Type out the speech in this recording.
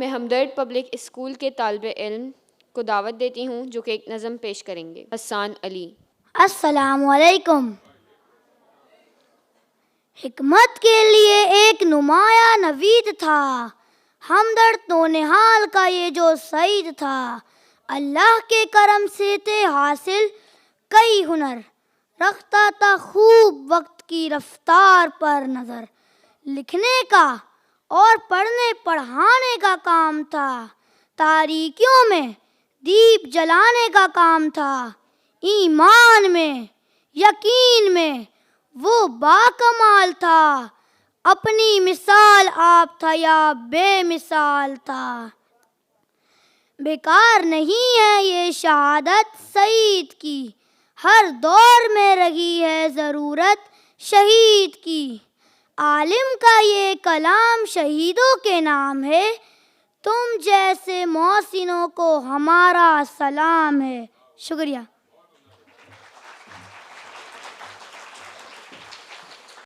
میں ہمدرد public school کے طالب علم کو دعوت دیتی ہوں جو کہ ایک نظم پیش کریں گے۔ حسان علی۔ السلام علیکم۔ حکمت کے لیے ایک نمایاں نوید تھا، ہمدرد تو نحال کا یہ جو سعید تھا۔ اللہ کے کرم سے تھے حاصل کئی ہنر، رکھتا تھا خوب وقت کی رفتار پر نظر۔ لکھنے کا اور پڑھنے پڑھانے کا کام تھا، تاریکیوں میں دیپ جلانے کا کام تھا۔ ایمان میں یقین میں وہ باکمال تھا، اپنی مثال آپ تھا یا بے مثال تھا۔ بیکار نہیں ہے یہ شہادت سعید کی، ہر دور میں رہی ہے ضرورت شہید کی۔ عالم کا یہ کلام شہیدوں کے نام ہے، تم جیسے محسنوں کو ہمارا سلام ہے۔ شکریہ۔